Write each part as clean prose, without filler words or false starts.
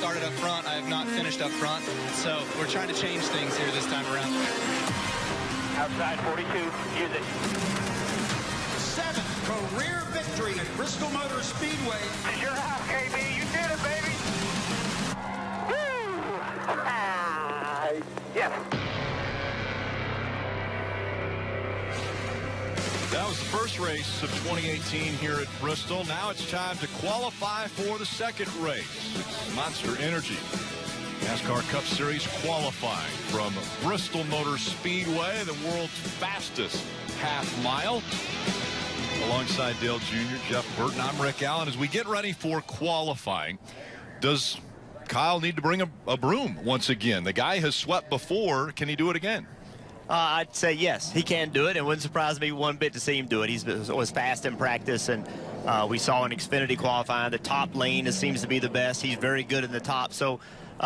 started up front. I have not finished up front. So we're trying to change things here this time around. Outside 42, use it. 7th career victory at Bristol Motor Speedway. This is your house, KB. You did it, baby. Woo! Yes. That was the first race of 2018 here at Bristol. Now it's time to qualify for the second race. It's Monster Energy NASCAR Cup Series qualifying from Bristol Motor Speedway, the world's fastest half mile. Alongside Dale Jr., Jeff Burton, I'm Rick Allen. As we get ready for qualifying, does Kyle need to bring a broom once again? The guy has swept before. Can he do it again? I'd say yes, he can do it. It wouldn't surprise me one bit to see him do it. He was fast in practice, and we saw in Xfinity qualifying, the top lane seems to be the best. He's very good in the top. So,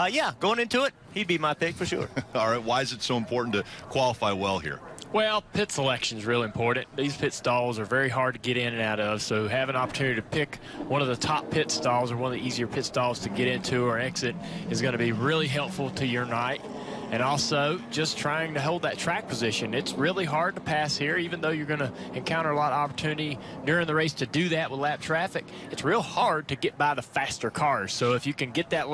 yeah, going into it, he'd be my pick for sure. All right, why is it so important to qualify well here? Well, pit selection is real important. These pit stalls are very hard to get in and out of, so have an opportunity to pick one of the top pit stalls or one of the easier pit stalls to get into or exit is going to be really helpful to your night. And also, just trying to hold that track position. It's really hard to pass here, even though you're going to encounter a lot of opportunity during the race to do that with lap traffic. It's real hard to get by the faster cars. So if you can get that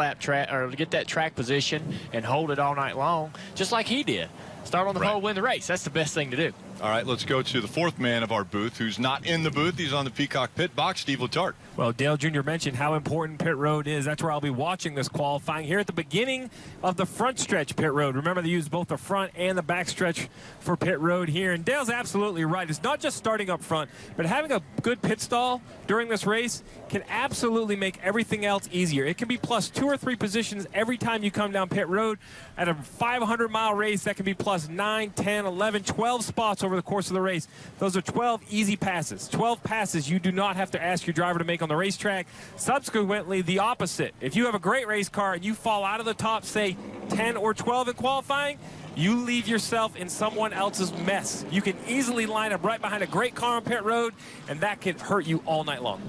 get that track position and hold it all night long, just like he did, start on the pole, win the race. That's the best thing to do. All right, let's go to the fourth man of our booth, who's not in the booth. He's on the Peacock pit box, Steve Letarte. Well, Dale Jr. mentioned how important pit road is. That's where I'll be watching this qualifying here at the beginning of the front stretch pit road. Remember, they use both the front and the back stretch for pit road here. And Dale's absolutely right. It's not just starting up front, but having a good pit stall during this race can absolutely make everything else easier. It can be plus 2 or 3 positions every time you come down pit road. At a 500-mile race, that can be plus 9, 10, 11, 12 spots over the course of the race. Those are 12 easy passes. 12 passes you do not have to ask your driver to make on the racetrack. Subsequently, the opposite. If you have a great race car and you fall out of the top, say, 10 or 12 in qualifying, you leave yourself in someone else's mess. You can easily line up right behind a great car on pit road, and that can hurt you all night long.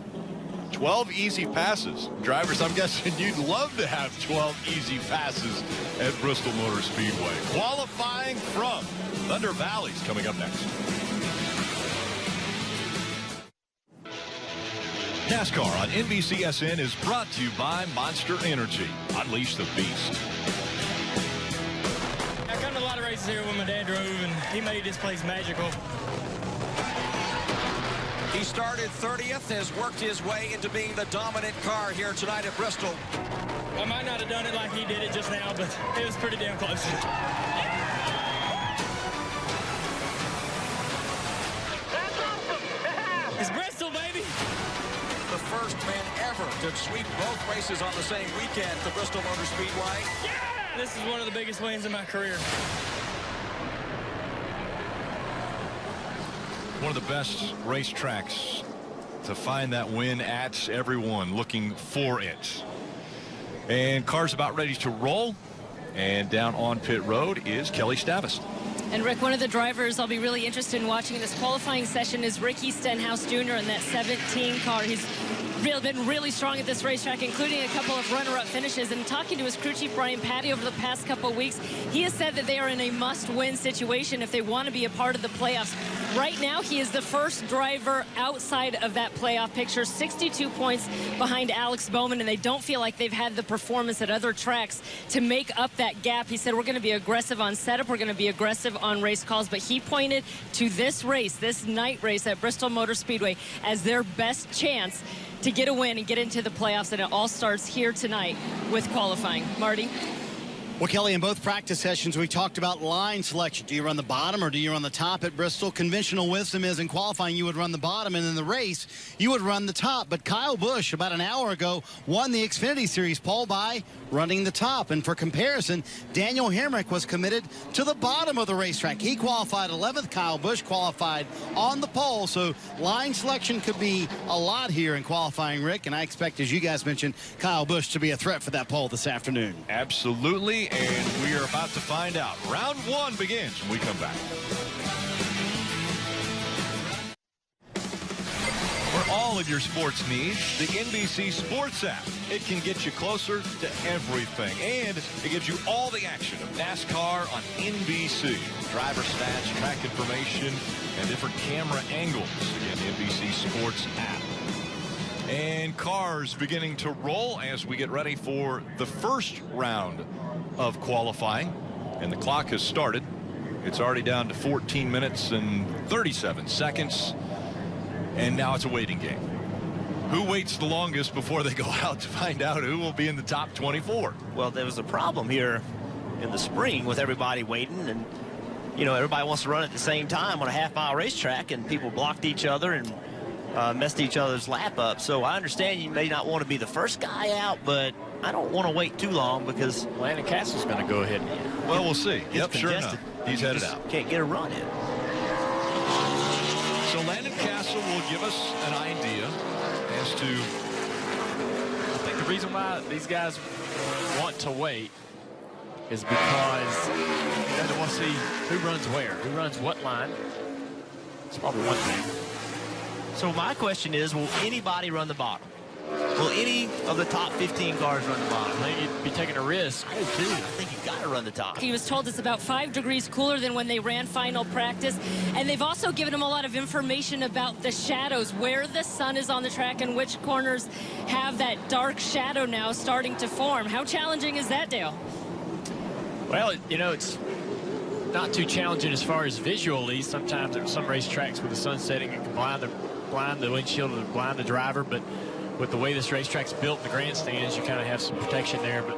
12 easy passes. Drivers, I'm guessing you'd love to have 12 easy passes at Bristol Motor Speedway. Qualifying from Thunder Valley's coming up next. NASCAR on NBCSN is brought to you by Monster Energy. Unleash the beast. I come to a lot of races here when my dad drove, and he made this place magical. He started 30th, has worked his way into being the dominant car here tonight at Bristol. I might not have done it like he did it just now, but it was pretty damn close. That's awesome. It's Bristol, baby. The first man ever to sweep both races on the same weekend at the Bristol Motor Speedway. Yeah! This is one of the biggest wins in my career. One of the best racetracks to find that win at. Everyone looking for it. And cars about ready to roll. And down on pit road is Kelly Stavast. And Rick, one of the drivers I'll be really interested in watching in this qualifying session is Ricky Stenhouse Jr. in that 17 car. He's been really strong at this racetrack, including a couple of runner-up finishes. And talking to his crew chief, Brian Patty, over the past couple of weeks, he has said that they are in a must-win situation if they want to be a part of the playoffs. Right now, he is the first driver outside of that playoff picture, 62 points behind Alex Bowman, and they don't feel like they've had the performance at other tracks to make up that gap. He said, we're going to be aggressive on setup, we're going to be aggressive on race calls, but he pointed to this race, this night race at Bristol Motor Speedway, as their best chance to get a win and get into the playoffs, and it all starts here tonight with qualifying. Marty? Well, Kelly, in both practice sessions, we talked about line selection. Do you run the bottom or do you run the top at Bristol? Conventional wisdom is in qualifying, you would run the bottom, and in the race, you would run the top. But Kyle Busch, about an hour ago, won the Xfinity Series pole by running the top. And for comparison, Daniel Hemrick was committed to the bottom of the racetrack. He qualified 11th. Kyle Busch qualified on the pole. So line selection could be a lot here in qualifying, Rick. And I expect, as you guys mentioned, Kyle Busch to be a threat for that pole this afternoon. Absolutely. And we are about to find out. Round 1 begins when we come back. We're all all of your sports needs, the NBC Sports app. It can get you closer to everything, and it gives you all the action of NASCAR on NBC. Driver stats, track information, and different camera angles. Again, the NBC Sports app. And cars beginning to roll as we get ready for the first round of qualifying. And the clock has started. It's already down to 14 minutes and 37 seconds. And now it's a waiting game. Who waits the longest before they go out to find out who will be in the top 24? Well, there was a problem here in the spring with everybody waiting, and you know, everybody wants to run at the same time on a half-mile racetrack, and people blocked each other and messed each other's lap up. So I understand you may not want to be the first guy out, but I don't want to wait too long because Landon Castle's going to go ahead. Well, we'll see. It's Yep, sure congested. enough. He's headed out. Can't get a run in. So Landon Castle will give us an idea as to... I think the reason why these guys want to wait is because they want to see who runs where, who runs what line. It's probably one thing. So my question is, will anybody run the bottom? Will any of the top 15 cars run the bottom? I think you'd be taking a risk. I do too. I think you've got to run the top. He was told it's about 5 degrees cooler than when they ran final practice. And they've also given him a lot of information about the shadows, where the sun is on the track and which corners have that dark shadow now starting to form. How challenging is that, Dale? Well, you know, it's not too challenging as far as visually. Sometimes there's some racetracks with the sun setting, it can blind the windshield or blind the driver, but with the way this racetrack's built, the grandstands, you kind of have some protection there, but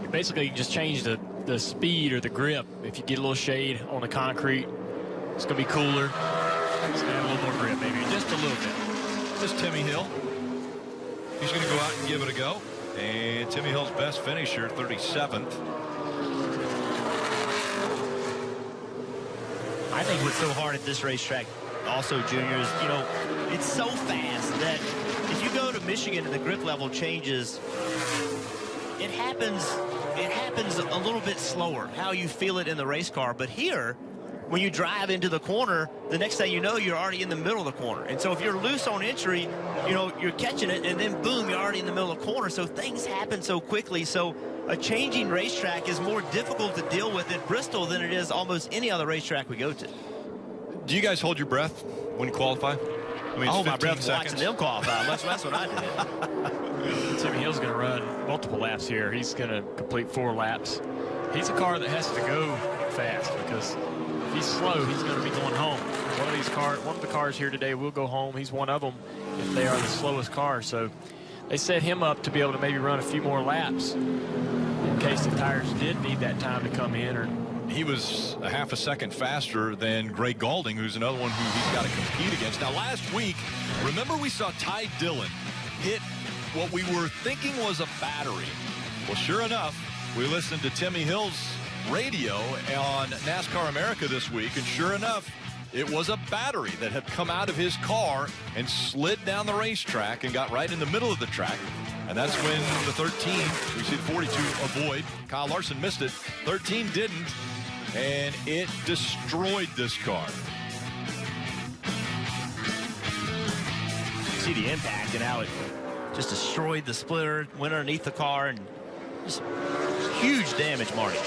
you basically can just change the speed or the grip. If you get a little shade on the concrete, it's going to be cooler. It's going to have a little more grip, maybe just a little bit. This is Timmy Hill. He's going to go out and give it a go. And Timmy Hill's best finisher, 37th. I think what's so hard at this racetrack also, Junior, is, you know, it's so fast that if you go to Michigan and the grip level changes, it happens a little bit slower, how you feel it in the race car. But here, when you drive into the corner, the next thing you know, you're already in the middle of the corner. And so if you're loose on entry, you know, you're catching it, and then boom, you're already in the middle of the corner. So things happen so quickly. So a changing racetrack is more difficult to deal with at Bristol than it is almost any other racetrack we go to. Do you guys hold your breath when you qualify? I mean, I hold my breath seconds. watching them qualify. Much less what I did. Timmy Hill's going to run multiple laps here. He's going to complete 4 laps. He's a car that has to go fast because if he's slow, he's going to be going home. One of the cars here today will go home. He's one of them if they are the slowest car. So they set him up to be able to maybe run a few more laps in case the tires did need that time to come in. Or he was a half a second faster than Greg Gaulding, who's another one who he's got to compete against. Now, last week, remember we saw Ty Dillon hit what we were thinking was a battery. Well, sure enough, we listened to Timmy Hill's radio on NASCAR America this week, and sure enough, it was a battery that had come out of his car and slid down the racetrack and got right in the middle of the track. And that's when the 13, we see the 42 avoid. Kyle Larson missed it. 13 didn't, and it destroyed this car. See the impact and how it just destroyed the splitter, went underneath the car, and just huge damage, Marty.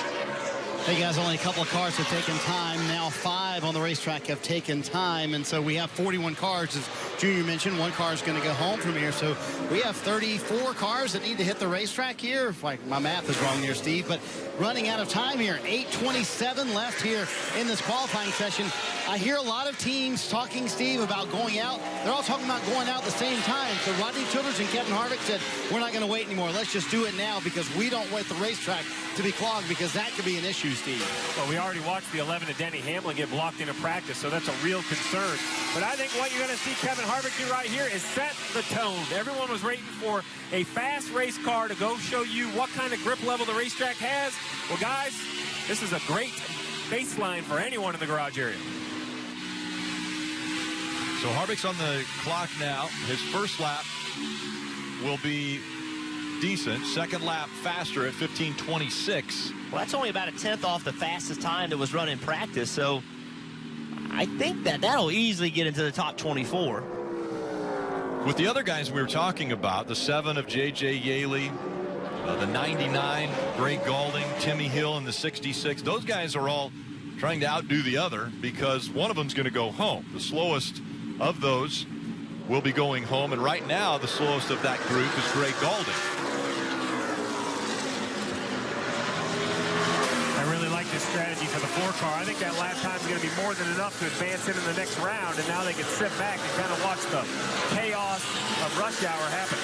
Hey guys, only a couple of cars have taken time. Now 5 on the racetrack have taken time, and so we have 41 cars, as Junior mentioned. 1 car is going to go home from here, so we have 34 cars that need to hit the racetrack here. If my math is wrong here, Steve, but running out of time here. 8:27 left here in this qualifying session. I hear a lot of teams talking, Steve, about going out. They're all talking about going out at the same time. So Rodney Childers and Kevin Harvick said, we're not going to wait anymore. Let's just do it now because we don't want the racetrack to be clogged, because that could be an issue, Steve. Well, we already watched the 11 of Denny Hamlin get blocked into practice, so that's a real concern. But I think what you're going to see Kevin Harvick do right here is set the tone. Everyone was waiting for a fast race car to go show you what kind of grip level the racetrack has. Well, guys, this is a great baseline for anyone in the garage area. So Harvick's on the clock now. His first lap will be decent. Second lap faster at 15:26. Well, that's only about a 10th off the fastest time that was run in practice. So I think that'll easily get into the top 24. With the other guys we were talking about, the 7 of J.J. Yaley, the 99, Greg Gaulding, Timmy Hill, and the 66, those guys are all trying to outdo the other because one of them's going to go home. The slowest of those will be going home, and right now the slowest of that group is Greg Gaulding. I really like this strategy for the 4-car. I think that lap time is going to be more than enough to advance into the next round, and now they can sit back and kind of watch the chaos of rush hour happen.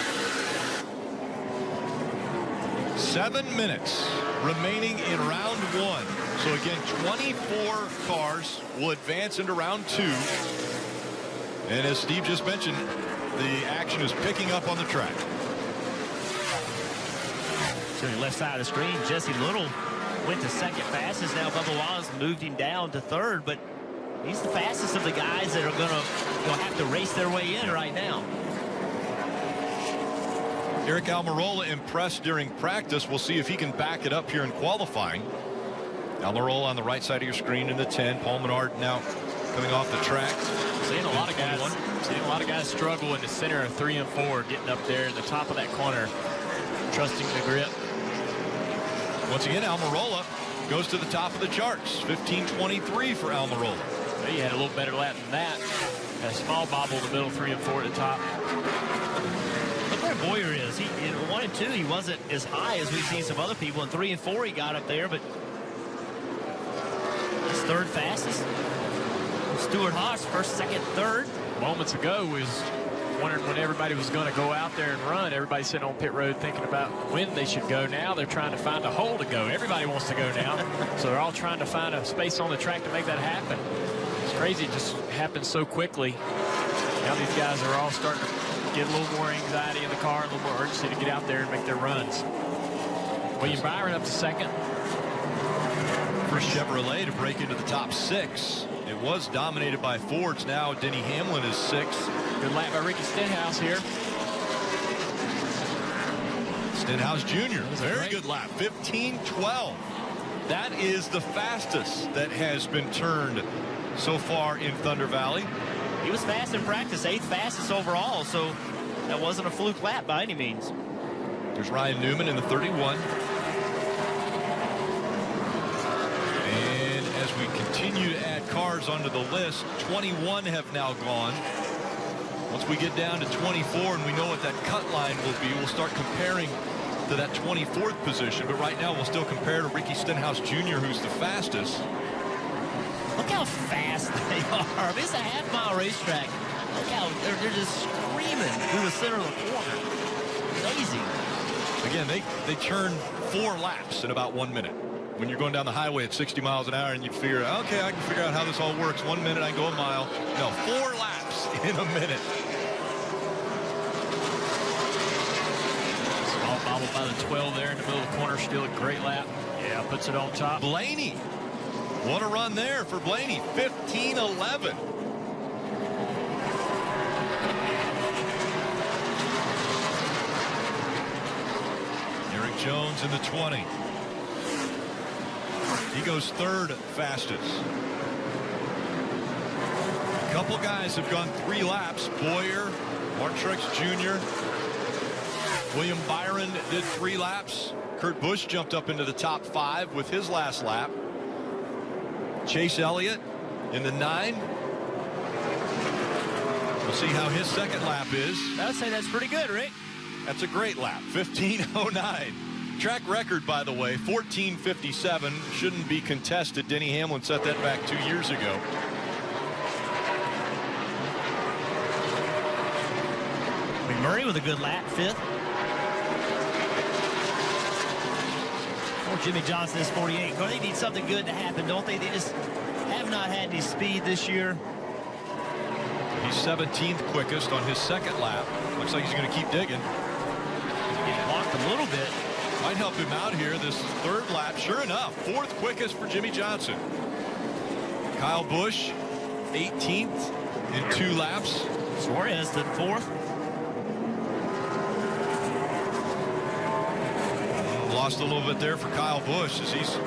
7 minutes remaining in round 1. So again, 24 cars will advance into round 2. And as Steve just mentioned, the action is picking up on the track. So the left side of the screen, Jesse Little went to second fastest. Now Bubba Wallace moved him down to third, but he's the fastest of the guys that are going to have to race their way in right now. Eric Almirola impressed during practice. We'll see if he can back it up here in qualifying. Almirola on the right side of your screen in the 10. Paul Menard now coming off the track. Seeing a lot of guys struggle in the center of 3 and 4, getting up there in the top of that corner, trusting the grip. Once again, Almirola goes to the top of the charts. 15:23 for Almirola. Well, he had a little better lap than that. Had a small bobble in the middle, 3 and 4 at the top. Look where Boyer is. In 1 and 2, he wasn't as high as we've seen some other people. In 3 and 4, he got up there, but he's third fastest. Stuart Haas, first, second, third. Moments ago was wondering when everybody was going to go out there and run. Everybody sitting on pit road thinking about when they should go. Now they're trying to find a hole to go. Everybody wants to go now. So they're all trying to find a space on the track to make that happen. It's crazy. It just happens so quickly. Now these guys are all starting to get a little more anxiety in the car, a little more urgency to get out there and make their runs. William Byron up to second. First Chevrolet to break into the top 6. It was dominated by Fords. Now Denny Hamlin is 6th. Good lap by Ricky Stenhouse here. Stenhouse Jr. Very good lap. 15:12. That is the fastest that has been turned so far in Thunder Valley. He was fast in practice, 8th fastest overall, so that wasn't a fluke lap by any means. There's Ryan Newman in the 31. And as we continue to add cars onto the list, 21 have now gone. Once we get down to 24 and we know what that cut line will be, we'll start comparing to that 24th position. But right now, we'll still compare to Ricky Stenhouse Jr., who's the fastest. Look how fast they are. I mean, it's a half-mile racetrack. Look how they're just screaming through the center of the corner. Amazing. Again, they turn 4 laps in about 1 minute. When you're going down the highway at 60 miles an hour and you figure, okay, I can figure out how this all works. 1 minute, I can go a mile. No, 4 laps in a minute. Small bobble by the 12 there in the middle of the corner. Still a great lap. Yeah, puts it on top. Blaney. What a run there for Blaney. 15:11. Eric Jones in the 20. He goes 3rd fastest. A couple guys have gone 3 laps. Boyer, Mark Truex Jr., William Byron did 3 laps. Kurt Busch jumped up into the top 5 with his last lap. Chase Elliott in the 9. We'll see how his second lap is. I would say that's pretty good, Rick. That's a great lap. 15:09. Track record, by the way, 14:57. Shouldn't be contested. Denny Hamlin set that back 2 years ago. McMurray with a good lap, 5th. Jimmy Johnson is 48. Well, they need something good to happen, don't they? They just have not had any speed this year. He's 17th quickest on his second lap. Looks like he's going to keep digging. Getting blocked a little bit. Might help him out here this 3rd lap. Sure enough, 4th quickest for Jimmy Johnson. Kyle Busch, 18th in 2 laps. Suarez to 4th. Lost a little bit there for Kyle Busch as he's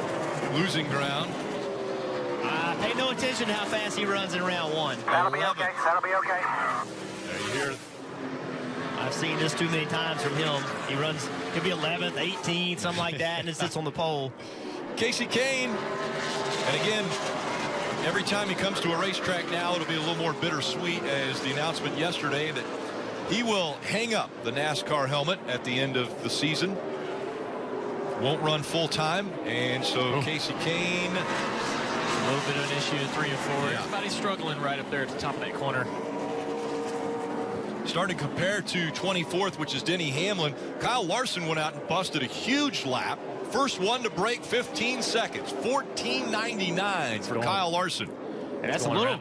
losing ground. Pay no attention to how fast he runs in round 1. That'll be okay. That'll be okay. There you hear seen this too many times from him. He runs, could be 11th, 18th, something like that, and it sits on the pole. Casey Kane, and again, every time he comes to a racetrack now, it'll be a little more bittersweet, as the announcement yesterday that he will hang up the NASCAR helmet at the end of the season. Won't run full time, and so Casey Kane, a little bit of an issue in 3 and 4. Yeah. Everybody's struggling right up there at the top of that corner. starting to compare to 24th, which is Denny Hamlin. Kyle Larson went out and busted a huge lap. First one to break, 15 seconds, 14.99 for Kyle Larson. And that's a little.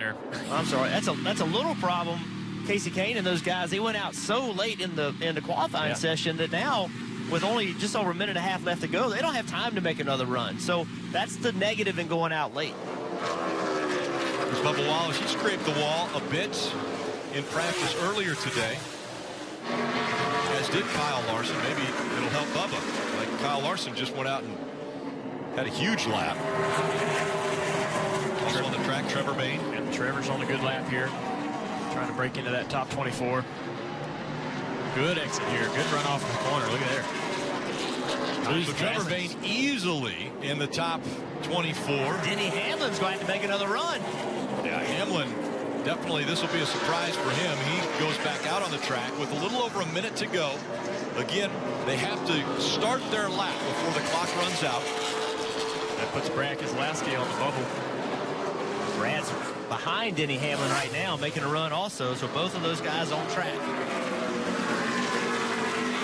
I'm sorry. That's a little problem. Casey Kane and those guys, they went out so late in the qualifying session that now, with only just over a minute and a half left to go, they don't have time to make another run. So that's the negative in going out late. There's Bubba Wallace. He scraped the wall a bit in practice earlier today, as did Kyle Larson. Maybe it'll help Bubba. Like Kyle Larson just went out and had a huge lap. Also on the track, Trevor Bayne. And Trevor's on a good lap here, trying to break into that top 24. Good exit here. Good run off the corner. Look at there. So Trevor Bayne easily in the top 24. Denny Hamlin's going to make another run. Yeah, Hamlin, definitely this will be a surprise for him. He goes back out on the track with a little over a minute to go. Again, they have to start their lap before the clock runs out. That puts Brad Keselowski on the bubble. Brad's behind Denny Hamlin right now, making a run also, so both of those guys on track.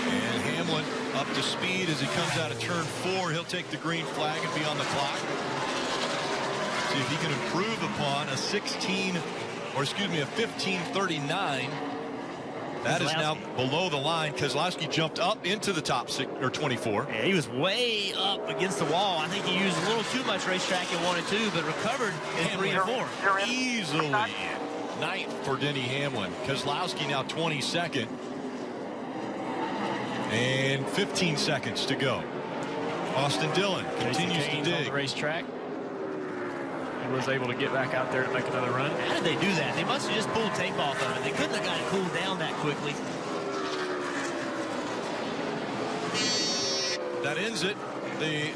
And Hamlin up to speed as he comes out of turn 4. He'll take the green flag and be on the clock. See if he can improve upon a 15:39. That is now below the line. Keselowski jumped up into the top 24. Yeah, he was way up against the wall. I think he used a little too much racetrack in 1 and 2, but recovered in 3 and 4. Easily ninth for Denny Hamlin. Keselowski now 22nd. And 15 seconds to go. Austin Dillon continues to dig. On the racetrack. He was able to get back out there to make another run. How did they do that? They must have just pulled tape off of it. They couldn't have got it cooled down that quickly. That ends it.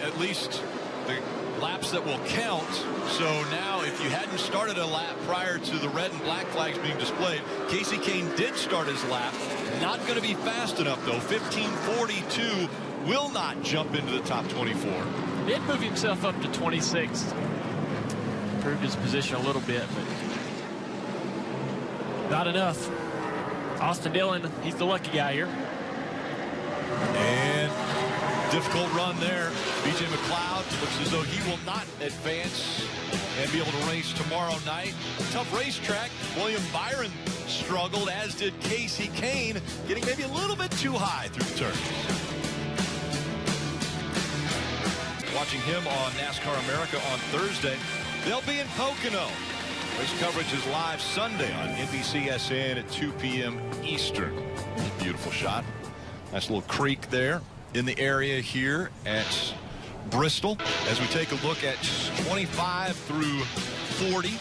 At least the laps that will count. So now if you hadn't started a lap prior to the red and black flags being displayed, Casey Kane did start his lap. Not going to be fast enough though. 15:42 will not jump into the top 24. Did move himself up to 26th. Improved his position a little bit, but not enough. Austin Dillon, he's the lucky guy here. And difficult run there. BJ McLeod looks as though he will not advance and be able to race tomorrow night. Tough racetrack. William Byron struggled, as did Casey Kane, getting maybe a little bit too high through the turn. Watching him on NASCAR America on Thursday. They'll be in Pocono. Race coverage is live Sunday on NBCSN at 2 p.m. Eastern. Beautiful shot. Nice little creek there in the area here at Bristol. As we take a look at 25 through 40.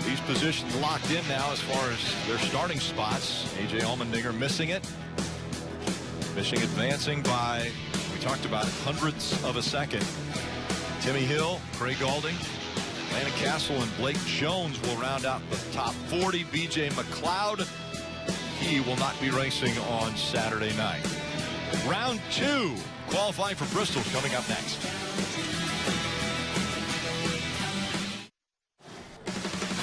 These positions locked in now as far as their starting spots. A.J. Allmendinger missing it. Michigan advancing by, we talked about it, hundredths of a second. Timmy Hill, Craig Gaulding, Landon Castle, and Blake Jones will round out the top 40. BJ McLeod, he will not be racing on Saturday night. Round 2, qualifying for Bristol, is coming up next.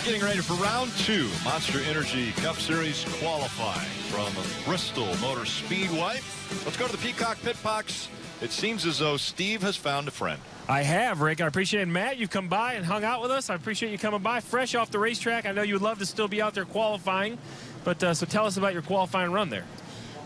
Getting ready for round 2, Monster Energy Cup Series qualifying from Bristol Motor Speedway. Let's go to the Peacock Pit Box. It seems as though Steve has found a friend. I have, Rick. I appreciate it. Matt, you've come by and hung out with us. I appreciate you coming by fresh off the racetrack. I know you would love to still be out there qualifying, but so tell us about your qualifying run there.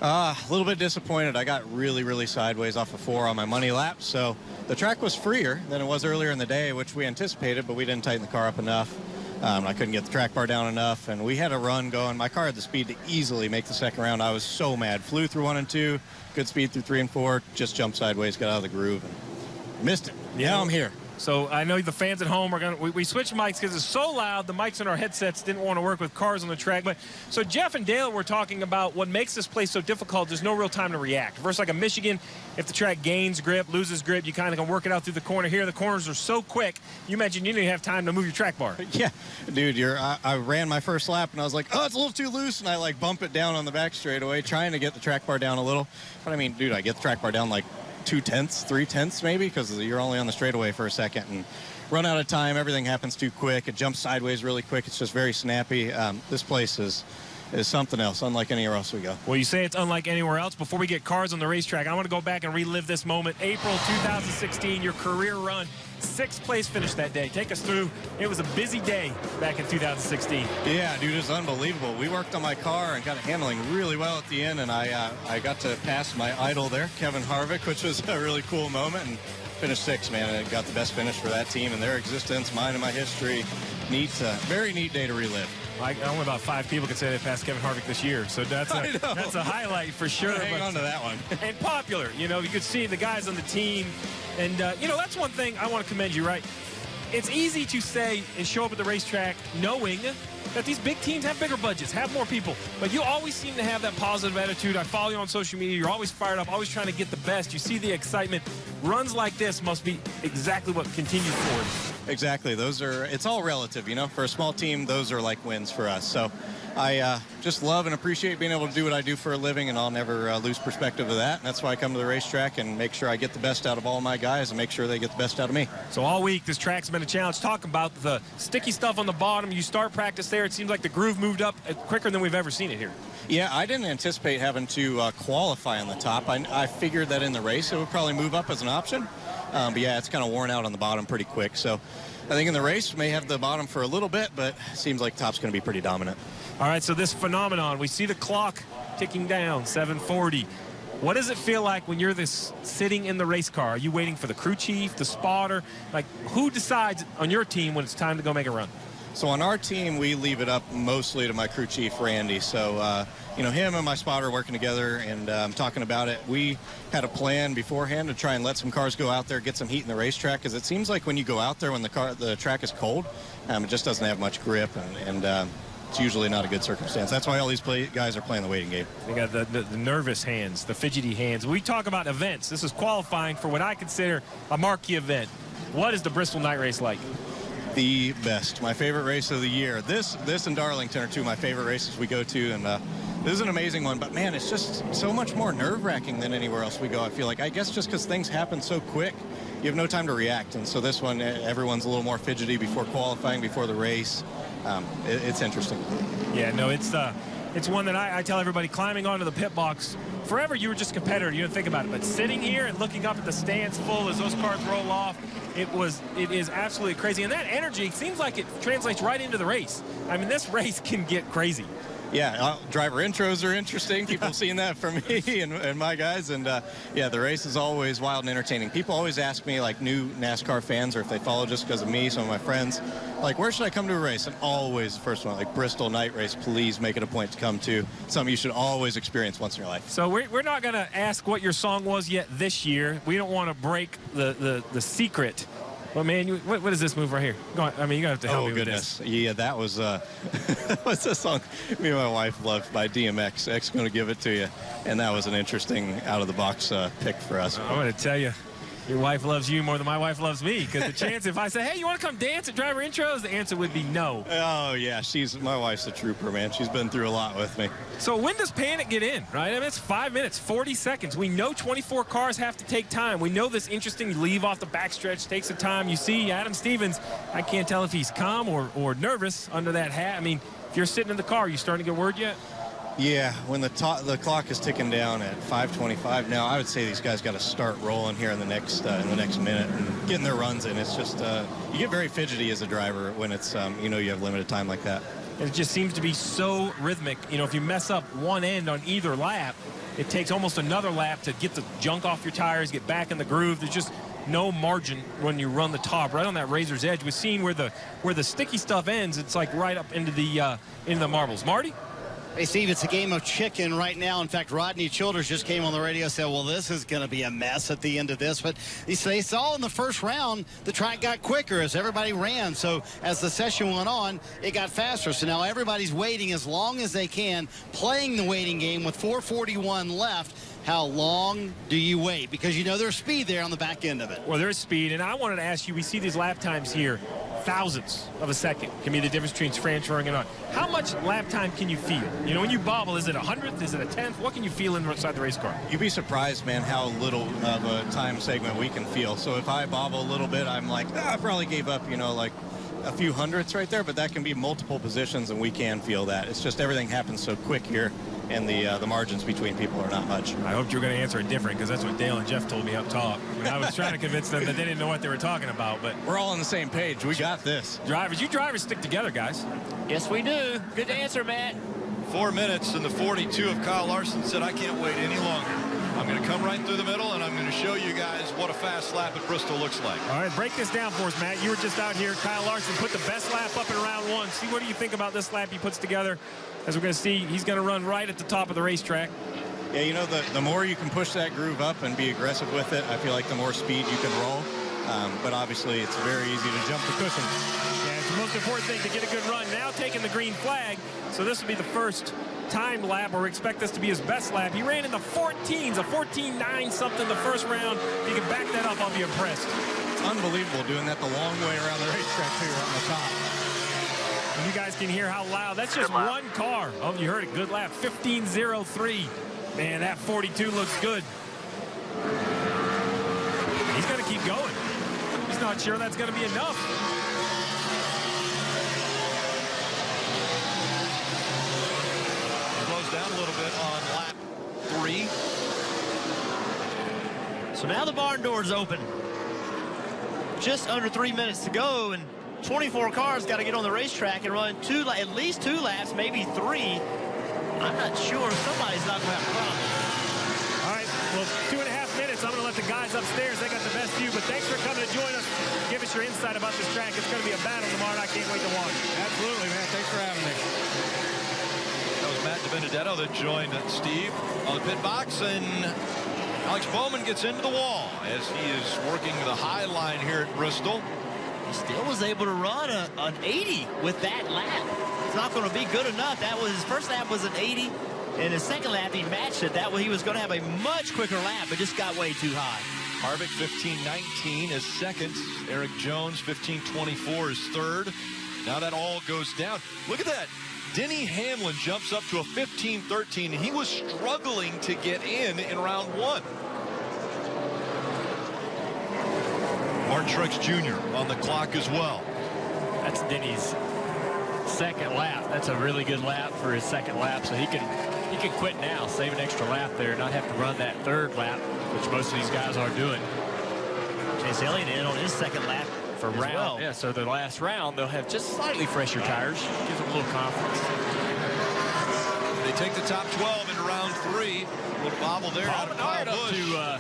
A little bit disappointed. I got really sideways off of 4 on my money lap, so the track was freer than it was earlier in the day, which we anticipated, but we didn't tighten the car up enough. I couldn't get the track bar down enough, and we had a run going. My car had the speed to easily make the second round. I was so mad. Flew through 1 and 2, good speed through 3 and 4, just jumped sideways, got out of the groove, and missed it. Yeah, now I'm here. So I know the fans at home are going to, we switched mics because it's so loud. The mics in our headsets didn't want to work with cars on the track. But so Jeff and Dale were talking about what makes this place so difficult. There's no real time to react. Versus like a Michigan, if the track gains grip, loses grip, you kind of can work it out through the corner. Here, the corners are so quick. You mentioned you didn't have time to move your track bar. Yeah, dude, I ran my first lap and I was like, oh, it's a little too loose, and I like bump it down on the back straightaway, trying to get the track bar down a little. But I mean, dude, I get the track bar down like 2/10, 3/10 maybe, because you're only on the straightaway for a second and run out of time. Everything happens too quick. It jumps sideways really quick. It's just very snappy. This place is something else, unlike anywhere else we go. Well, you say it's unlike anywhere else. Before we get cars on the racetrack, I want to go back and relive this moment. April 2016, your career run, 6th place finish that day. Take us through. It was a busy day back in 2016. Yeah, dude, it's unbelievable. We worked on my car and got it handling really well at the end, and I got to pass my idol there, Kevin Harvick, which was a really cool moment, and finished 6th, man, and got the best finish for that team and their existence, mine and my history. Neat, very neat day to relive. Only about 5 people could say they passed Kevin Harvick this year, so that's a highlight for sure. Hang on to that one. And popular, you know, you could see the guys on the team, and you know, that's one thing I want to commend you, right? It's easy to say and show up at the racetrack knowing that these big teams have bigger budgets, have more people, but you always seem to have that positive attitude. I follow you on social media. You're always fired up, always trying to get the best. You see the excitement. Runs like this must be exactly what continues forward. Exactly. It's all relative, you know. For a small team, those are like wins for us. So I just love and appreciate being able to do what I do for a living, and I'll never lose perspective of that. And that's why I come to the racetrack and make sure I get the best out of all my guys and make sure they get the best out of me. So all week, this track's been a challenge. Talk about the sticky stuff on the bottom. You start practice there. It seems like the groove moved up quicker than we've ever seen it here. Yeah, I didn't anticipate having to qualify on the top. I figured that in the race it would probably move up as an option. But yeah, it's kind of worn out on the bottom pretty quick. So I think in the race, may have the bottom for a little bit, but it seems like top's going to be pretty dominant. All right, so this phenomenon, we see the clock ticking down, 7:40. What does it feel like when you're sitting in the race car? Are you waiting for the crew chief, the spotter? Like, who decides on your team when it's time to go make a run? So on our team, we leave it up mostly to my crew chief, Randy. So, you know, him and my spotter working together and talking about it. We had a plan beforehand to try and let some cars go out there, get some heat in the racetrack, because it seems like when you go out there when the track is cold, it just doesn't have much grip, and it's usually not a good circumstance. That's why all these guys are playing the waiting game. They got the nervous hands, the fidgety hands. We talk about events. This is qualifying for what I consider a marquee event. What is the Bristol night race like? The best. My favorite race of the year. This and Darlington are two of my favorite races we go to, and this is an amazing one, but man, it's just so much more nerve-wracking than anywhere else we go, I feel like. I guess just because things happen so quick, you have no time to react, and so this one, everyone's a little more fidgety before qualifying, before the race. It's interesting. Yeah, no, it's one that I tell everybody, climbing onto the pit box, forever you were just a competitor, you didn't think about it, but sitting here and looking up at the stands full as those cars roll off, it is absolutely crazy. And that energy seems like it translates right into the race. I mean, this race can get crazy. Yeah, driver intros are interesting. People have seen that from me and my guys. And, yeah, the race is always wild and entertaining. People always ask me, like, new NASCAR fans, or if they follow just because of me, some of my friends, like, where should I come to a race? And always the first one, like, Bristol night race, please make it a point to come to. Something you should always experience once in your life. So we're not going to ask what your song was yet this year. We don't want to break the secret. Well, man, what is this move right here? Go on, I mean, you're going to have to help me with this. Yeah, that was what's the song me and my wife loved by DMX. X Gonna Give It To You. And that was an interesting out-of-the-box pick for us. I'm going to tell you, your wife loves you more than my wife loves me, because the chance if I say, hey, you want to come dance at driver intros, the answer would be no. Oh, yeah, my wife's a trooper, man. She's been through a lot with me. So when does panic get in, right? I mean, it's 5 minutes, 40 seconds. We know 24 cars have to take time. We know this interesting. You leave off the backstretch, takes some time. You see Adam Stevens, I can't tell if he's calm or nervous under that hat. I mean, if you're sitting in the car, you starting to get word yet? Yeah, when the clock is ticking down at 5:25 now, I would say these guys got to start rolling here in the next minute and getting their runs in. It's just you get very fidgety as a driver when it's you know, you have limited time like that. It just seems to be so rhythmic. You know, if you mess up one end on either lap, it takes almost another lap to get the junk off your tires, get back in the groove. There's just no margin when you run the top, right on that razor's edge. We've seen where the sticky stuff ends. It's like right up into the marbles. Marty? Hey, Steve, it's a game of chicken right now. In fact, Rodney Childers just came on the radio and said, well, this is going to be a mess at the end of this. But they saw in the first round, the track got quicker as everybody ran. So as the session went on, it got faster. So now everybody's waiting as long as they can, playing the waiting game with 4:41 left. How long do you wait? Because you know there's speed there on the back end of it. Well, there's speed. And I wanted to ask you, we see these lap times here. Thousandths of a second can be the difference between transferring and not. How much lap time can you feel? You know, when you bobble, is it a 100th? Is it a 10th? What can you feel inside the race car? You'd be surprised, man, how little of a time segment we can feel. So if I bobble a little bit, I'm like, I probably gave up, you know, like a few hundredths right there, but that can be multiple positions, and we can feel that. It's just everything happens so quick here, and the margins between people are not much. I hoped you were going to answer it different, because that's what Dale and Jeff told me up top. I mean, I was trying to convince them that they didn't know what they were talking about, but we're all on the same page. We got this. You drivers stick together, guys. Yes, we do. Good answer, Matt. 4 minutes and the 42 of Kyle Larson said, I can't wait any longer. I'm going to come right through the middle, and I'm going to show you guys what a fast lap at Bristol looks like. All right, break this down for us, Matt. You were just out here. Kyle Larson put the best lap up in round one. See, what do you think about this lap he puts together? As we're going to see, he's going to run right at the top of the racetrack. Yeah, you know, the more you can push that groove up and be aggressive with it, I feel like the more speed you can roll. But obviously, it's very easy to jump the cushion. Yeah, it's the most important thing to get a good run. Now taking the green flag, so this will be the first time lap, or we expect this to be his best lap. He ran in the 14s, a 14.9 something the first round. If you can back that up, I'll be impressed. It's unbelievable doing that the long way around the racetrack here on the top. And you guys can hear how loud. That's just one car. Oh, you heard it. Good lap. 15.03. Man, that 42 looks good. He's going to keep going. He's not sure that's going to be enough. Down a little bit on lap 3. So now the barn door's open. Just under 3 minutes to go, and 24 cars got to get on the racetrack and run at least 2 laps, maybe 3. I'm not sure. Somebody's not going to have a problem. All right, well, 2.5 minutes. I'm going to let the guys upstairs. They got the best view, but thanks for coming to join us. Give us your insight about this track. It's going to be a battle tomorrow, and I can't wait to watch. Absolutely, man. Thanks for having me. That was Matt DiBenedetto that joined Steve on the pit box, and Alex Bowman gets into the wall as he is working the high line here at Bristol. He still was able to run an 80 with that lap. It's not going to be good enough. That was his first lap was an 80, and his second lap he matched it. That way he was going to have a much quicker lap, but just got way too high. Harvick 15.19 is second. Eric Jones 15.24 is third. Now that all goes down. Look at that. Denny Hamlin jumps up to a 15.13, and he was struggling to get in round 1. Martin Truex Jr. on the clock as well. That's Denny's second lap. That's a really good lap for his second lap, so he can quit now, save an extra lap there, not have to run that third lap, which most of these guys are doing. Chase Elliott in on his second lap. For round, well. yeah, so the last round, they'll have just slightly fresher tires. Gives them a little confidence. They take the top 12 into round 3. A little bobble there out of Kyle up Busch. to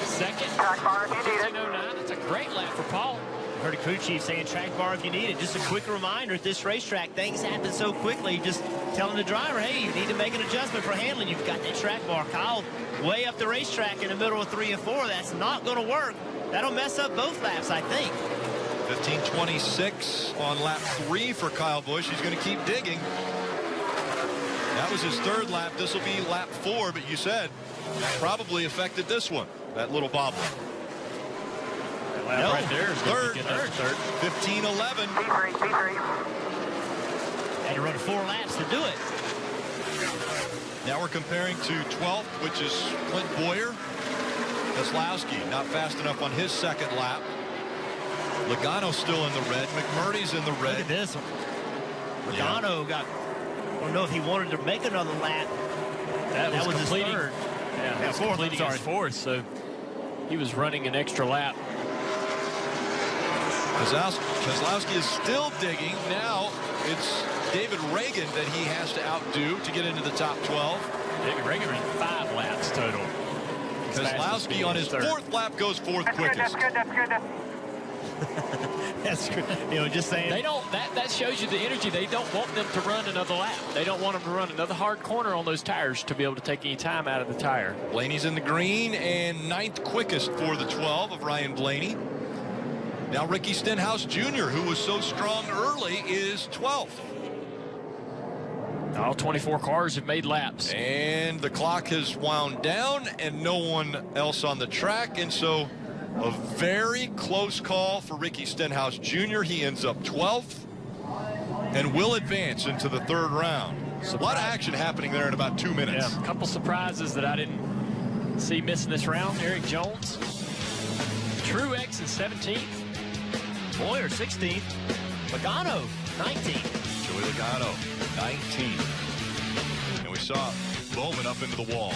second. Track bar if you need it. 15.09. That's a great lap for Paul. Heard a crew chief saying track bar if you need it. Just a quick reminder at this racetrack, things happen so quickly. Just telling the driver, hey, you need to make an adjustment for handling. You've got that track bar. Kyle way up the racetrack in the middle of 3 and 4. That's not going to work. That'll mess up both laps, I think. 15.26 on lap 3 for Kyle Busch. He's going to keep digging. That was his third lap. This will be lap 4, but you said that probably affected this one, that little bobble. That lap right there is third. 15.11. P3. Had to run 4 laps to do it. Now we're comparing to 12th, which is Clint Boyer. Keselowski not fast enough on his second lap. Logano's still in the red. McMurray's in the red. Look at this one. Logano got, I don't know if he wanted to make another lap. That was his third. Yeah, that was completing his fourth, so he was running an extra lap. Keselowski is still digging. Now it's David Reagan that he has to outdo to get into the top 12. David Reagan ran 5 laps total. Keselowski on his 4th lap goes 4th quickest. That's good. That's just saying. They don't. That shows you the energy. They don't want them to run another lap. They don't want them to run another hard corner on those tires to be able to take any time out of the tire. Blaney's in the green and 9th quickest for the 12 of Ryan Blaney. Now Ricky Stenhouse Jr., who was so strong early, is 12th. All 24 cars have made laps. And the clock has wound down and no one else on the track. And so a very close call for Ricky Stenhouse Jr. He ends up 12th and will advance into the 3rd round. A lot of action happening there in about 2 minutes. Yeah, a couple surprises that I didn't see missing this round. Eric Jones, Truex in 17th. Boyer 16th. Logano 19th. Joey Logano 19th. And we saw Bowman up into the wall.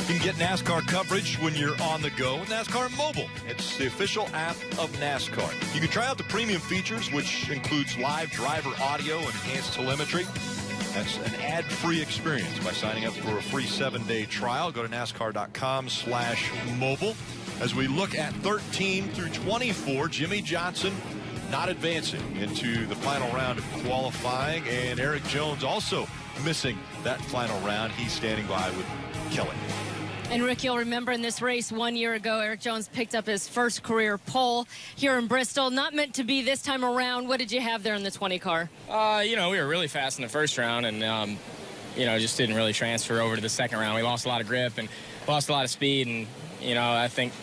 You can get NASCAR coverage when you're on the go with NASCAR Mobile. It's the official app of NASCAR. You can try out the premium features, which includes live driver audio and enhanced telemetry. That's an ad-free experience by signing up for a free 7-day trial. Go to NASCAR.com/mobile. As we look at 13 through 24, Jimmy Johnson not advancing into the final round of qualifying, and Eric Jones also missing that final round. He's standing by with Kelly. And Rick, you'll remember in this race 1 year ago, Eric Jones picked up his first career pole here in Bristol. Not meant to be this time around. What did you have there in the 20 car? We were really fast in the first round and, just didn't really transfer over to the second round. We lost a lot of grip and lost a lot of speed. And, I think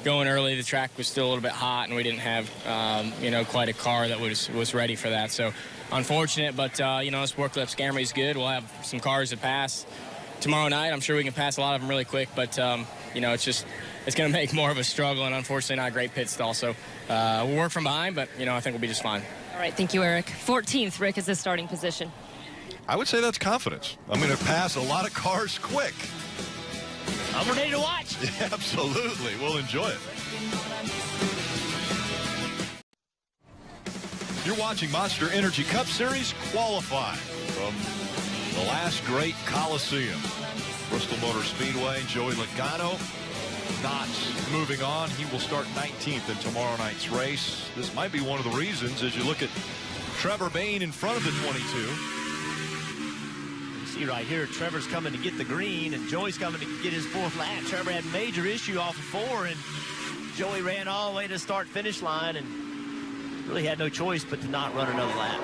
going early, the track was still a little bit hot and we didn't have, quite a car that was ready for that. So unfortunate, but, this Sport Clips Camry is good. We'll have some cars to pass tomorrow night. I'm sure we can pass a lot of them really quick, but it's going to make more of a struggle, and unfortunately not a great pit stall. So we'll work from behind, but I think we'll be just fine. All right, thank you, Eric. 14th, Rick, is the starting position. I would say that's confidence. I'm going to pass a lot of cars quick. I'm ready to watch. Yeah, absolutely. We'll enjoy it. You're watching Monster Energy Cup Series qualifying from the last great Coliseum. Bristol Motor Speedway. Joey Logano not moving on. He will start 19th in tomorrow night's race. This might be one of the reasons as you look at Trevor Bayne in front of the 22. You see right here, Trevor's coming to get the green and Joey's coming to get his 4th lap. Trevor had a major issue off of 4 and Joey ran all the way to the start-finish line and really had no choice but to not run another lap.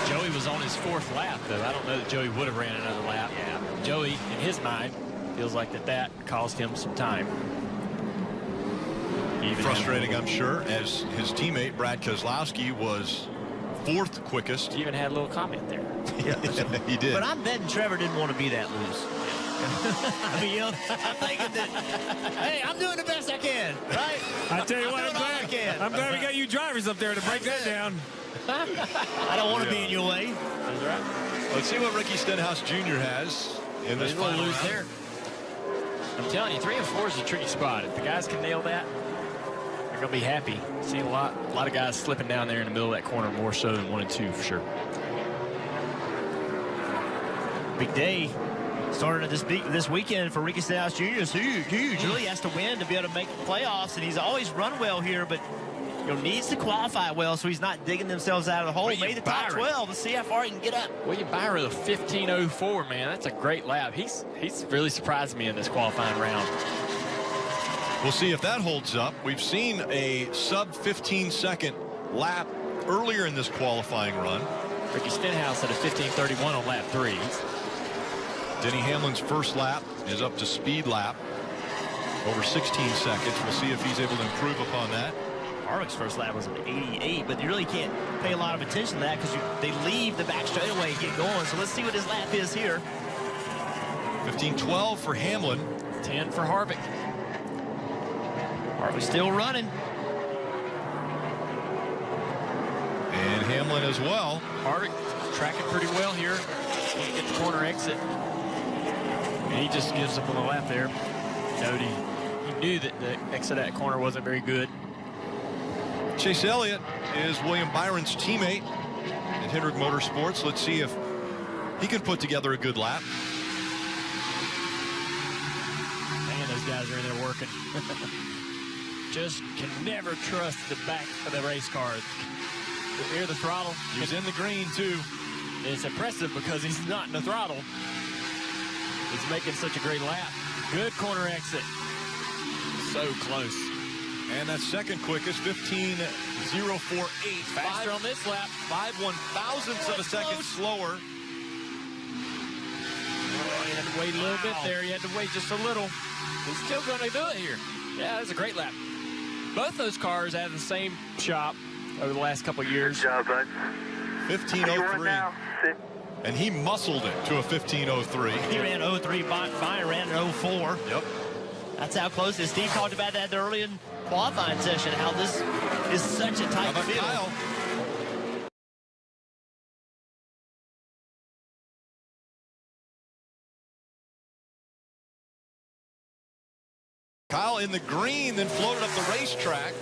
Joey was on his 4th lap, though. I don't know that Joey would have ran another lap. Yeah. Joey, in his mind, feels like that caused him some time. Even frustrating, I'm sure, as his teammate, Brad Keselowski, was 4th quickest. He even had a little comment there. Yeah, he did. But I'm betting Trevor didn't want to be that loose. I mean, I'm thinking that, hey, I'm doing the best I can, right? I tell you what, I'm glad we got you drivers up there to break that down. I don't want to be in your way. That's right. Let's see what Ricky Stenhouse Jr. has in this final lose there. I'm telling you, 3 and 4 is a tricky spot. If the guys can nail that, they're going to be happy. Seeing a lot of guys slipping down there in the middle of that corner, more so than 1 and 2 for sure. Big day starting this weekend for Ricky Stenhouse Jr. is huge. Really has to win to be able to make the playoffs, and he's always run well here, but needs to qualify well so he's not digging themselves out of the hole. Made the top 12. Let's see how far he can get up. William Byron with a 15:04, man. That's a great lap. He's really surprised me in this qualifying round. We'll see if that holds up. We've seen a sub 15-second lap earlier in this qualifying run. Ricky Stenhouse had a 15:31 on lap 3. Denny Hamlin's first lap is up to speed lap over 16 seconds. We'll see if he's able to improve upon that. Harvick's first lap was an 88, but you really can't pay a lot of attention to that because they leave the back straightaway and get going. So let's see what his lap is here. 15:12 for Hamlin. 10 for Harvick. Harvick still running. And Hamlin as well. Harvick tracking pretty well here. Can't get the corner exit. And he just gives up on the lap there. He knew that the exit of that corner wasn't very good. Chase Elliott is William Byron's teammate at Hendrick Motorsports. Let's see if he can put together a good lap. Man, those guys are in there working. Just can never trust the back of the race car. Near the throttle. He was in the green, too. It's impressive because he's not in the throttle. He's making such a great lap. Good corner exit. So close. And that second quickest, 15.048. Faster on this lap. 5/1000ths of a second slower. Oh, you had to wait a little bit there. You had to wait just a little. He's still going to do it here. Yeah, that's a great lap. Both those cars have the same shop over the last couple of years. Good job, bud. 15.03. And he muscled it to a 15.03. He ran 03, Byron ran an 04. Yep. That's how close it is. Steve talked about that early in qualifying session, how this is such a tight field. Kyle? Kyle in the green, then floated up the racetrack.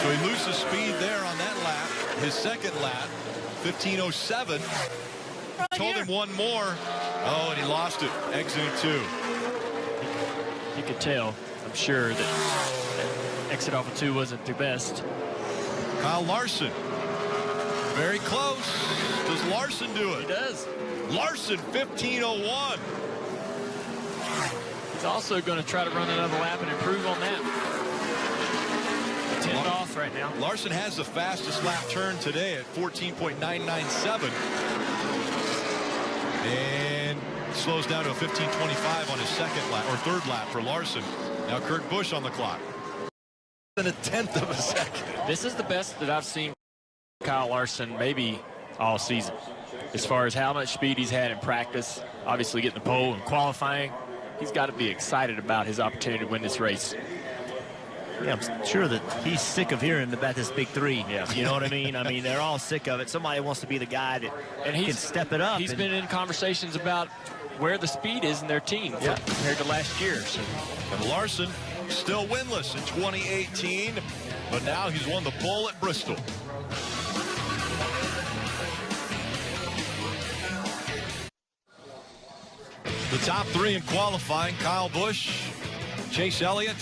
So he loses speed there on that lap. His second lap, 15.07. Told him one more. Oh, and he lost it, exiting 2. You could tell, I'm sure, that exit off of 2 wasn't the best. Kyle Larson, very close. Does Larson do it? He does. Larson, 15.01. He's also going to try to run another lap and improve on that. 10th off right now. Larson has the fastest lap turn today at 14.997. And slows down to a 15.25 on his second lap, or third lap for Larson. Now Kurt Busch on the clock. In a 1/10 of a second. This is the best that I've seen Kyle Larson maybe all season. As far as how much speed he's had in practice, obviously getting the pole and qualifying, he's got to be excited about his opportunity to win this race. Yeah, I'm sure that he's sick of hearing about this big 3. Yeah. You know what I mean? I mean, they're all sick of it. Somebody wants to be the guy that can step it up. He's been in conversations about where the speed is in their team compared to last year. So. And Larson still winless in 2018, but now he's won the pole at Bristol. The top 3 in qualifying: Kyle Busch, Chase Elliott,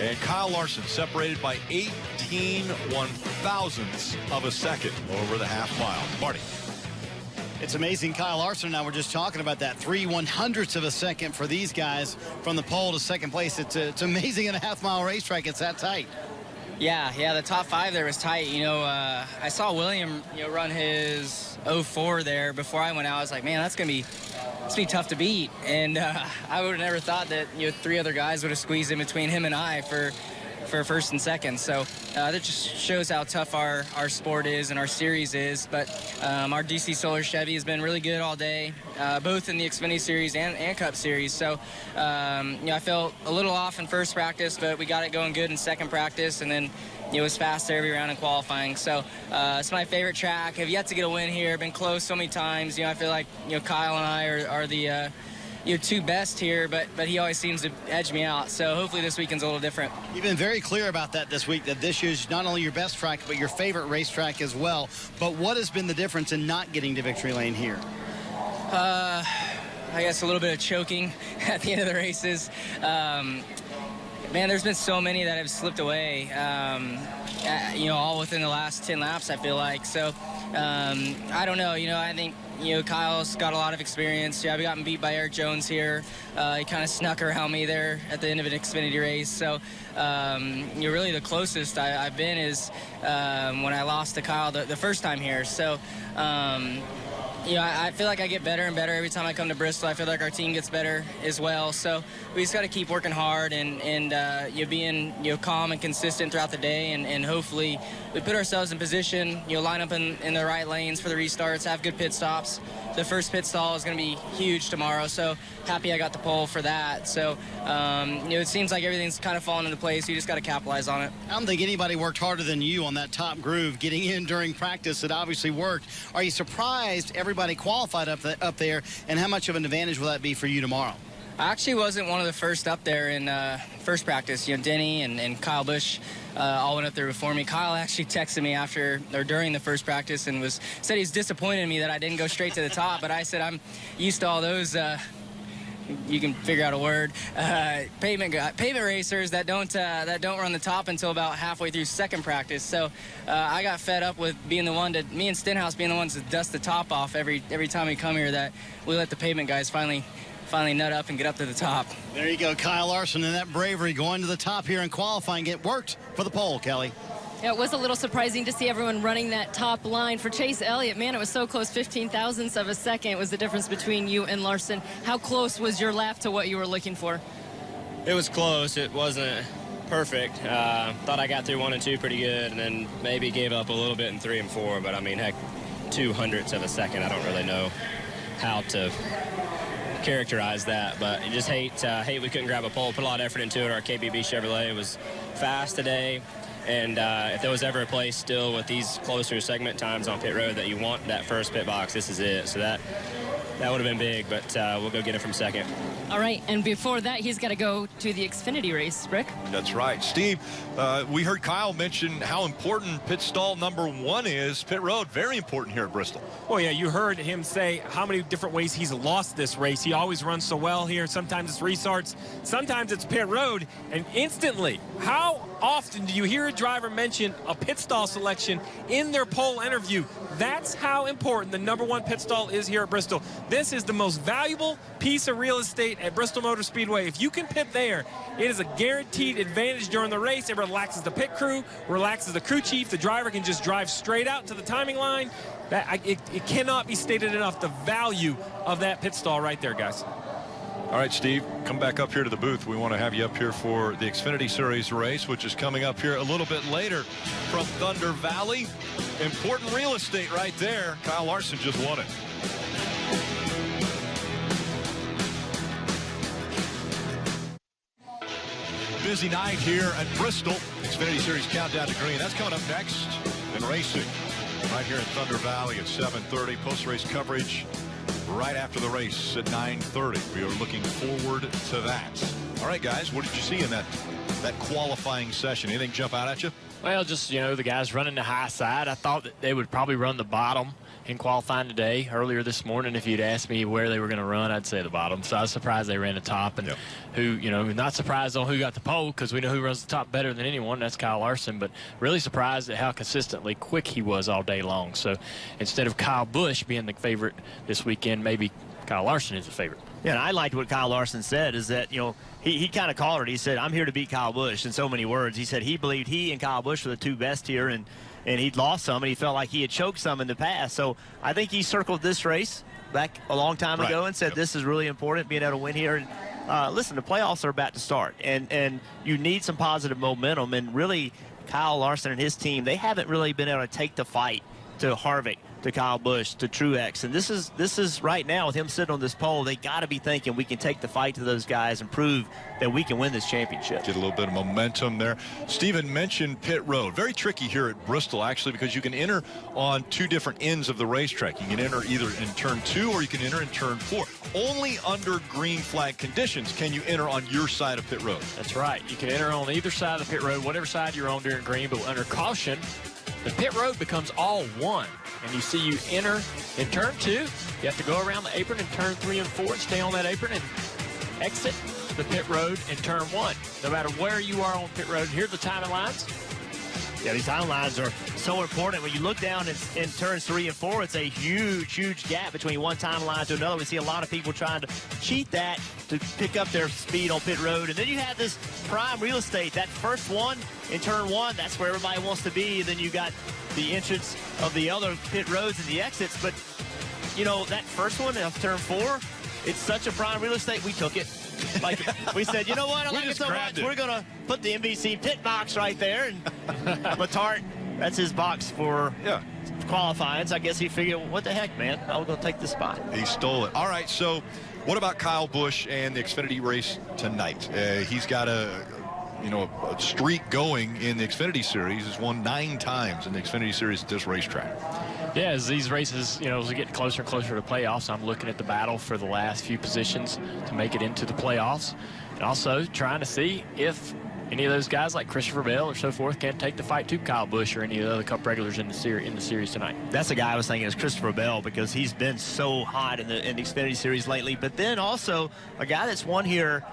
and Kyle Larson, separated by 18/1000ths of a second over the half mile. Marty. It's amazing. Kyle Larson and I were just talking about that 3/100ths of a second for these guys from the pole to second place. It's amazing in a half-mile racetrack. It's that tight. Yeah, the top 5 there was tight. You know, I saw William, run his 04 there before I went out. I was like, man, that's gonna be tough to beat. And I would have never thought that 3 other guys would have squeezed in between him and I for first and second. So that just shows how tough our sport is and our series is. But our DC Solar Chevy has been really good all day, both in the Xfinity Series and Cup Series. So I felt a little off in first practice, but we got it going good in second practice, and then it was fast every round in qualifying. So it's my favorite track. Have yet to get a win here. Been close so many times. I feel like Kyle and I are the 2 best here, but he always seems to edge me out. So hopefully this weekend's a little different. You've been very clear about that this week, that this is not only your best track, but your favorite racetrack as well. But what has been the difference in not getting to victory lane here? I guess a little bit of choking at the end of the races. Man, there's been so many that have slipped away, all within the last 10 laps, I feel like. So, I don't know. I think, Kyle's got a lot of experience. I've gotten beat by Eric Jones here. He kind of snuck around me there at the end of an Xfinity race. So, really the closest I've been is when I lost to Kyle the first time here. So, I feel like I get better and better every time I come to Bristol. I feel like our team gets better as well. So we just got to keep working hard and being calm and consistent throughout the day, and hopefully we put ourselves in position, line up in the right lanes for the restarts, have good pit stops. The first pit stall is going to be huge tomorrow, so happy I got the pole for that. So it seems like everything's kind of falling into place. You just got to capitalize on it. I don't think anybody worked harder than you on that top groove, getting in during practice. It obviously worked. Are you surprised everybody qualified up there, and how much of an advantage will that be for you tomorrow? I actually wasn't one of the first up there in first practice. You know, Denny and Kyle Busch all went up there before me. Kyle actually texted me after or during the first practice and said he's disappointed in me that I didn't go straight to the top. But I said I'm used to all those. You can figure out a word. Pavement racers that don't run the top until about halfway through second practice. So I got fed up with being the one me and Stenhouse being the ones to dust the top off every time we come here. That we let the pavement guys finally nut up and get up to the top. There you go, Kyle Larson, and that bravery going to the top here in qualifying. It worked for the pole, Kelly. Yeah, it was a little surprising to see everyone running that top line. For Chase Elliott, man, it was so close, 15 thousandths of a second was the difference between you and Larson. How close was your lap to what you were looking for? It was close. It wasn't perfect. Thought I got through 1 and 2 pretty good, and then maybe gave up a little bit in 3 and 4. But I mean, heck, 0.02 of a second. I don't really know how to characterize that, but you just hate we couldn't grab a pole. Put a lot of effort into it. Our KBB Chevrolet was fast today, and if there was ever a place still with these closer segment times on pit road that you want that first pit box, this is it. So that would have been big, but we'll go get it from second. All right, and before that, he's got to go to the Xfinity race. Rick? That's right. Steve, we heard Kyle mention how important pit stall number 1 is. Pit road, very important here at Bristol. Well, yeah, you heard him say how many different ways he's lost this race. He always runs so well here. Sometimes it's restarts, sometimes it's pit road, and instantly, how often do you hear a driver mention a pit stall selection in their pole interview? That's how important the number 1 pit stall is here at Bristol. This is the most valuable piece of real estate at Bristol Motor Speedway. If you can pit there, it is a guaranteed advantage during the race. It relaxes the pit crew, relaxes the crew chief. The driver can just drive straight out to the timing line. It cannot be stated enough, the value of that pit stall right there, guys. All right, Steve, come back up here to the booth. We want to have you up here for the Xfinity Series race, which is coming up here a little bit later from Thunder Valley. Important real estate right there. Kyle Larson just won it. Busy night here at Bristol. Xfinity Series Countdown to Green. That's coming up next in racing right here in Thunder Valley at 7:30. Post-race coverage right after the race at 9:30. We are looking forward to that. All right, guys, what did you see in that qualifying session? Anything jump out at you? Well, just, you know, the guys running the high side. I thought that they would probably run the bottom in qualifying today. Earlier this morning, if you'd asked me where they were going to run, I'd say the bottom. So I was surprised they ran the top. And who, you know, not surprised on who got the pole, because we know who runs the top better than anyone. That's Kyle Larson. But really surprised at how consistently quick he was all day long. So instead of Kyle Busch being the favorite this weekend, maybe Kyle Larson is the favorite. Yeah, and I liked what Kyle Larson said, is that, you know, he kind of called it. He said, I'm here to beat Kyle Busch, in so many words. He said he believed he and Kyle Busch were the 2 best here, and he'd lost some, and he felt like he had choked some in the past. So I think he circled this race back a long time ago and said this is really important, being able to win here. And listen, the playoffs are about to start, and you need some positive momentum. And really, Kyle Larson and his team, they haven't really been able to take the fight to Harvick, to Kyle Busch, to Truex. And this is right now, with him sitting on this pole, they got to be thinking we can take the fight to those guys and prove that we can win this championship. Get a little bit of momentum there. Steven mentioned pit road. Very tricky here at Bristol, actually, because you can enter on 2 different ends of the racetrack. You can enter either in turn 2 or you can enter in turn 4. Only under green flag conditions can you enter on your side of pit road. That's right. You can enter on either side of the pit road, whatever side you're on during green, but under caution, the pit road becomes all one. And you see you enter in turn 2. You have to go around the apron in turn 3 and 4 and stay on that apron and exit the pit road in turn 1. No matter where you are on pit road. Here are the timing lines. Yeah, these timing lines are so important. When you look down in turns 3 and 4, it's a huge, huge gap between one timing line to another. We see a lot of people trying to cheat that to pick up their speed on pit road. And then you have this prime real estate. That first one in turn 1, that's where everybody wants to be. And then you got the entrance of the other pit roads and the exits. But, you know, that first one of turn 4, it's such a prime real estate, we took it. Like, we said, you know what, I like it so much, we're going to put the NBC pit box right there. And Letarte, that's his box for qualifying. So I guess he figured, what the heck, man, I'm going to take this spot. He stole it. All right, so what about Kyle Busch and the Xfinity race tonight? He's got a streak going in the Xfinity Series. He's won 9 times in the Xfinity Series at this racetrack. Yeah, as these races, as we get closer and closer to playoffs, I'm looking at the battle for the last few positions to make it into the playoffs, and also trying to see if any of those guys like Christopher Bell or so forth can take the fight to Kyle Busch or any of the other Cup regulars in the series tonight. That's the guy I was thinking is Christopher Bell, because he's been so hot in the Xfinity Series lately. But then also a guy that's won here,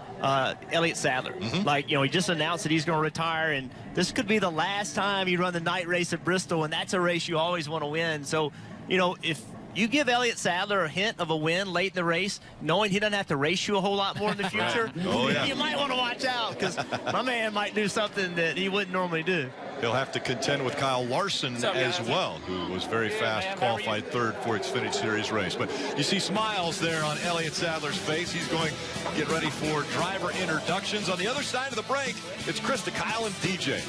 Elliott Sadler. He just announced that he's going to retire, and this could be the last time you run the night race at Bristol, and that's a race you always want to win. So, if you give Elliott Sadler a hint of a win late in the race, knowing he doesn't have to race you a whole lot more in the future, you might want to watch out, because my man might do something that he wouldn't normally do. He'll have to contend with Kyle Larson as well, who was very fast, qualified third for Xfinity Series race. But you see smiles there on Elliott Sadler's face. He's going to get ready for driver introductions. On the other side of the break, it's Krista, Kyle, and DJ.